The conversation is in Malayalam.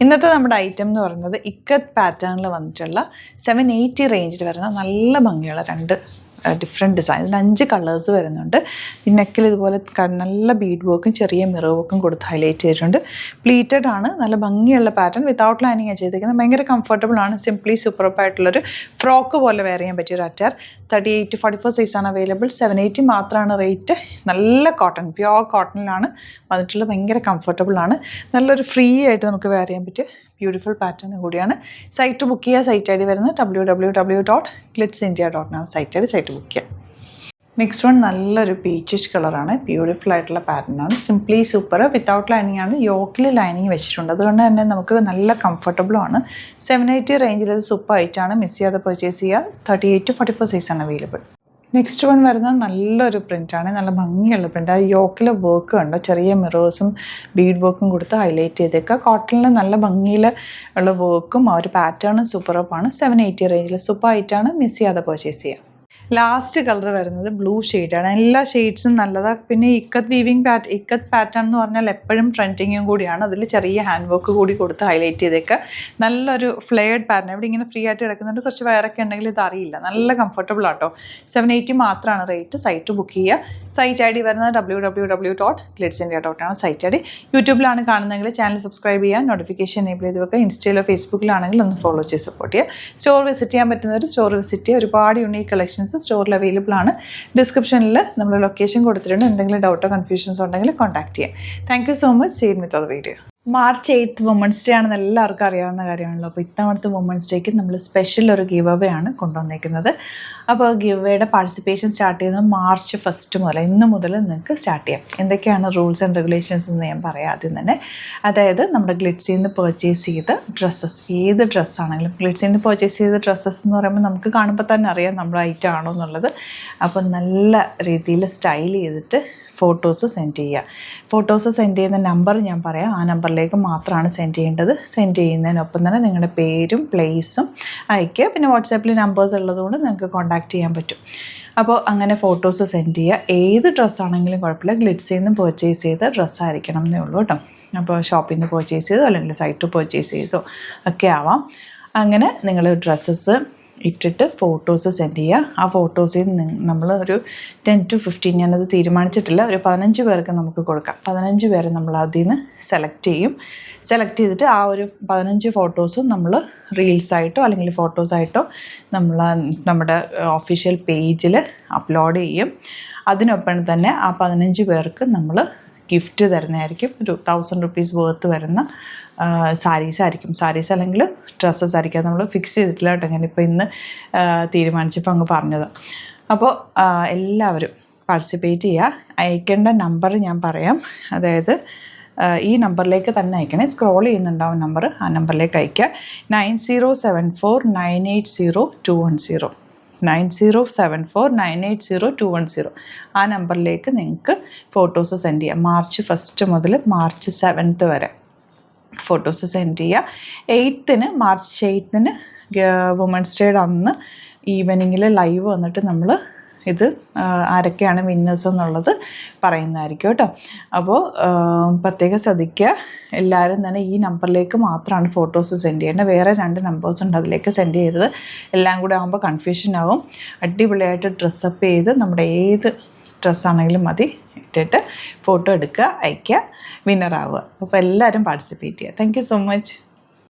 ഇന്നത്തെ നമ്മുടെ ഐറ്റം എന്ന് പറയുന്നത് ഇക്കത്ത് പാറ്റേണിൽ വന്നിട്ടുള്ള 780 റേഞ്ചിൽ വരുന്ന നല്ല ഭംഗിയുള്ള രണ്ട് ഡിഫറെൻറ്റ് ഡിസൈൻ. ഇതിന് 5 കളേഴ്സ് വരുന്നുണ്ട്. ഈ നെക്കിൽ ഇതുപോലെ നല്ല ബീഡ് വർക്കും ചെറിയ മിറർ വർക്കും കൊടുത്ത് ഹൈലൈറ്റ് ചെയ്തിട്ടുണ്ട്. പ്ലീറ്റഡ് ആണ്, നല്ല ഭംഗിയുള്ള പാറ്റേൺ. വിത്തൗട്ട് ലൈനിങ് ചെയ്തിരിക്കുന്നത്. ഭയങ്കര കംഫർട്ടബിൾ ആണ്. സിംപ്ലി സൂപ്പർബ് ആയിട്ടുള്ളൊരു ഫ്രോക്ക് പോലെ വെയർ ചെയ്യാൻ പറ്റിയൊരു അറ്റാർ. 38 to 44 സൈസാണ് അവൈലബിൾ. 780 മാത്രമാണ് റേറ്റ്. നല്ല കോട്ടൺ, പ്യുവർ കോട്ടണിലാണ് വന്നിട്ടുള്ളത്. ഭയങ്കര കംഫർട്ടബിൾ ആണ്. നല്ലൊരു ഫ്രീ ആയിട്ട് നമുക്ക് വെയർ ചെയ്യാൻ പറ്റിയ ബ്യൂട്ടിഫുൾ പാറ്റേൺ കൂടിയാണ്. സൈറ്റ് ബുക്ക് ചെയ്യുക. സൈറ്റ് ഐ ഡി വരുന്നത് www.glitzindia.com site I D. Site book ചെയ്യുക. നെക്സ്റ്റ് വൺ നല്ലൊരു പീച്ചിഷ് കളറാണ്. ബ്യൂട്ടിഫുൾ ആയിട്ടുള്ള പാറ്റേൺ ആണ്. Simply super. വിത്തൗട്ട് ലൈനിങ് ആണ്. യോക്കിൽ ലൈനിങ് വെച്ചിട്ടുണ്ട്. അതുകൊണ്ട് തന്നെ നമുക്ക് നല്ല കംഫർട്ടബിളും ആണ്. 780 റേഞ്ചിൽ അത് സൂപ്പർ ആയിട്ടാണ്. മിസ് ചെയ്യാതെ പർച്ചേസ് ചെയ്യുക. 38 to 44 സൈസാണ് അവൈലബിൾ. നെക്സ്റ്റ് വൺ വരുന്നത് നല്ലൊരു പ്രിൻ്റാണ്. നല്ല ഭംഗിയുള്ള പ്രിൻ്റ്. ആ യോക്കിൽ വർക്ക് കണ്ടോ, ചെറിയ മിറേഴ്സും ബീഡ് വർക്കും കൊടുത്ത് ഹൈലൈറ്റ് ചെയ്തേക്കുക. കോട്ടണിൽ നല്ല ഭംഗിയിൽ ഉള്ള വർക്കും ആ ഒരു പാറ്റേണും സൂപ്പറപ്പാണ്. 780 റേഞ്ചിൽ സൂപ്പർ ആയിട്ടാണ്. മിസ് ചെയ്യാതെ പർച്ചേസ് ചെയ്യുക. ലാസ്റ്റ് കളർ വരുന്നത് ബ്ലൂ ഷെയ്ഡാണ്. എല്ലാ ഷെയ്ഡ്സും നല്ലതാണ്. പിന്നെ ഇക്കത്ത് പാറ്റേൺ എന്ന് പറഞ്ഞാൽ എപ്പോഴും ട്രെൻഡിങ്ങും കൂടിയാണ്. അതിൽ ചെറിയ ഹാൻഡ് വർക്ക് കൂടി കൊടുത്ത് ഹൈലൈറ്റ് ചെയ്തേക്കുക. നല്ലൊരു ഫ്ലെയർഡ് പാറ്റേൺ. ഇവിടെ ഇങ്ങനെ ഫ്രീ ആയിട്ട് കിടക്കുന്നുണ്ട്. കുറച്ച് വയറൊക്കെ ഉണ്ടെങ്കിൽ ഇത് അറിയില്ല. നല്ല കംഫർട്ടബിൾ ആട്ടോ. 780 മാത്രമാണ് റേറ്റ്. സൈറ്റ് ബുക്ക് ചെയ്യുക. സൈറ്റ് ഐ ഡി വരുന്നത് www.glitzindia.com സൈറ്റ് ഐ ഡി. യൂട്യൂബിലാണ് കാണുന്നതെങ്കിൽ ചാനൽ സബ്സ്ക്രൈബ് ചെയ്യുക. നോട്ടിഫിക്കേഷൻ എനേബിൾ ചെയ്ത് വെക്കുക. ഇൻസ്റ്റയിലോ ഫേസ്ബുക്കിലാണെങ്കിൽ ഒന്ന് ഫോളോ ചെയ്ത് സപ്പോർട്ട് ചെയ്യുക. സ്റ്റോർ വിസിറ്റ് ചെയ്യാൻ പറ്റുന്നവർ സ്റ്റോർ വിസിറ്റ് ചെയ്യുക. ഒരുപാട് യൂണീക്ക് കളക്ഷൻസ് സ്റ്റോറിൽ അവൈലബിൾ ആണ്. ഡിസ്ക്രിപ്ഷനിൽ നമ്മൾ ലൊക്കേഷൻ കൊടുത്തിട്ടുണ്ട്. എന്തെങ്കിലും ഡൗട്ടോ കൺഫ്യൂഷൻസ് ഉണ്ടെങ്കിൽ കോൺടാക്ട് ചെയ്യാം. Thank you so much. See you with the video. March 8th women's day ആണെന്ന് എല്ലാവർക്കും അറിയാവുന്ന കാര്യമാണല്ലോ. അപ്പോൾ ഇത്തവണത്തെ വുമൻസ് ഡേക്ക് നമ്മൾ സ്പെഷ്യൽ ഒരു ഗിവ് അവേ ആണ് കൊണ്ടുവന്നേക്കുന്നത്. അപ്പോൾ ഗിവ് അവേയുടെ പാർട്ടിസിപ്പേഷൻ സ്റ്റാർട്ട് ചെയ്യുന്നത് March 1 മുതൽ. ഇന്ന് മുതൽ നിങ്ങൾക്ക് സ്റ്റാർട്ട് ചെയ്യാം. എന്തൊക്കെയാണ് റൂൾസ് ആൻഡ് റെഗുലേഷൻസ് എന്ന് ഞാൻ പറയാം ആദ്യം തന്നെ. അതായത് നമ്മുടെ ഗ്ലിറ്റ്സിൽ നിന്ന് പർച്ചേസ് ചെയ്ത ഡ്രസ്സസ്, ഏത് ഡ്രസ്സാണെങ്കിലും ഗ്ലിറ്റ്സിൽ നിന്ന് പർച്ചേസ് ചെയ്ത ഡ്രസ്സസ് എന്ന് പറയുമ്പോൾ നമുക്ക് കാണുമ്പോൾ തന്നെ അറിയാം നമ്മുടെ ഐറ്റം ആണോ എന്നുള്ളത്. അപ്പോൾ നല്ല രീതിയിൽ സ്റ്റൈൽ ചെയ്തിട്ട് ഫോട്ടോസ് സെൻഡ് ചെയ്യുക. ഫോട്ടോസ് സെൻഡ് ചെയ്യുന്ന നമ്പർ ഞാൻ പറയാം. ആ നമ്പറിലേക്ക് മാത്രമാണ് സെൻഡ് ചെയ്യേണ്ടത്. സെൻഡ് ചെയ്യുന്നതിനൊപ്പം തന്നെ നിങ്ങളുടെ പേരും പ്ലേസും അയയ്ക്കുക. പിന്നെ വാട്സാപ്പിൽ നമ്പേഴ്സ് ഉള്ളതുകൊണ്ട് നിങ്ങൾക്ക് കോൺടാക്റ്റ് ചെയ്യാൻ പറ്റും. അപ്പോൾ അങ്ങനെ ഫോട്ടോസ് സെൻഡ് ചെയ്യുക. ഏത് ഡ്രസ്സാണെങ്കിലും കുഴപ്പമില്ല. ഗ്ലിറ്റ്സിൽ നിന്ന് പർച്ചേസ് ചെയ്ത ഡ്രസ്സായിരിക്കണം എന്നേ ഉള്ളൂ കേട്ടോ. അപ്പോൾ ഷോപ്പിൽ നിന്ന് പർച്ചേസ് ചെയ്തോ അല്ലെങ്കിൽ സൈറ്റ് പർച്ചേസ് ചെയ്തോ ഒക്കെ ആവാം. അങ്ങനെ നിങ്ങൾ ഡ്രസ്സസ് ഇട്ടിട്ട് ഫോട്ടോസ് സെൻഡ് ചെയ്യുക. ആ ഫോട്ടോസിൽ നമ്മൾ ഒരു 10 to 15, ഞാനത് തീരുമാനിച്ചിട്ടില്ല, ഒരു 15 പേർക്ക് നമുക്ക് കൊടുക്കാം. 15 പേരെ നമ്മൾ അതിൽ നിന്ന് സെലക്ട് ചെയ്യും. സെലക്ട് ചെയ്തിട്ട് ആ ഒരു 15 ഫോട്ടോസും നമ്മൾ റീൽസായിട്ടോ അല്ലെങ്കിൽ ഫോട്ടോസായിട്ടോ നമ്മുടെ ഒഫീഷ്യൽ പേജിൽ അപ്ലോഡ് ചെയ്യും. അതിനൊപ്പം തന്നെ ആ 15 പേർക്ക് നമ്മൾ ഗിഫ്റ്റ് തരുന്നതായിരിക്കും. ഒരു 1000 rupees വർത്ത് വരുന്ന സാരീസ് ആയിരിക്കും. സാരീസ് അല്ലെങ്കിൽ ഡ്രസ്സസ് ആയിരിക്കും. നമ്മൾ ഫിക്സ് ചെയ്തിട്ടില്ല കേട്ടോ. ഞാനിപ്പോൾ ഇന്ന് തീരുമാനിച്ചപ്പോൾ അങ്ങ് പറഞ്ഞത്. അപ്പോൾ എല്ലാവരും പാർട്ടിസിപ്പേറ്റ് ചെയ്യുക. അയക്കേണ്ട നമ്പർ ഞാൻ പറയാം. അതായത് ഈ നമ്പറിലേക്ക് തന്നെ അയക്കണേ. സ്ക്രോൾ ചെയ്യുന്നുണ്ടാവും നമ്പർ. ആ നമ്പറിലേക്ക് അയയ്ക്കുക. 9074980210 9074980210 ആ നമ്പറിലേക്ക് നിങ്ങൾക്ക് ഫോട്ടോസ് സെൻഡ് ചെയ്യാം. March 1 മുതൽ March 7th വരെ ഫോട്ടോസ് സെൻഡ് ചെയ്യുക. March 8th വുമൻസ് ഡേയുടെ അന്ന് ഈവനിങ്ങിൽ ലൈവ് വന്നിട്ട് നമ്മൾ ഇത് ആരൊക്കെയാണ് വിന്നേഴ്സ് എന്നുള്ളത് പറയുന്നതായിരിക്കും കേട്ടോ. അപ്പോൾ പ്രത്യേകം ശ്രദ്ധിക്കുക. എല്ലാവരും തന്നെ ഈ നമ്പറിലേക്ക് മാത്രമാണ് ഫോട്ടോസ് സെൻഡ് ചെയ്യേണ്ടത്. വേറെ 2 നമ്പേഴ്സ് ഉണ്ട്, അതിലേക്ക് സെൻഡ് ചെയ്യരുത്. എല്ലാം കൂടെ ആകുമ്പോൾ കൺഫ്യൂഷൻ ആകും. അടിപൊളിയായിട്ട് ഡ്രസ്സപ്പ് ചെയ്ത് നമ്മുടെ ഏത് ഡ്രസ്സാണെങ്കിലും മതി ഇട്ടിട്ട് ഫോട്ടോ എടുക്കുക, അയയ്ക്കുക, വിന്നറാവുക. അപ്പോൾ എല്ലാവരും പാർട്ടിസിപ്പേറ്റ് ചെയ്യുക. Thank you so much.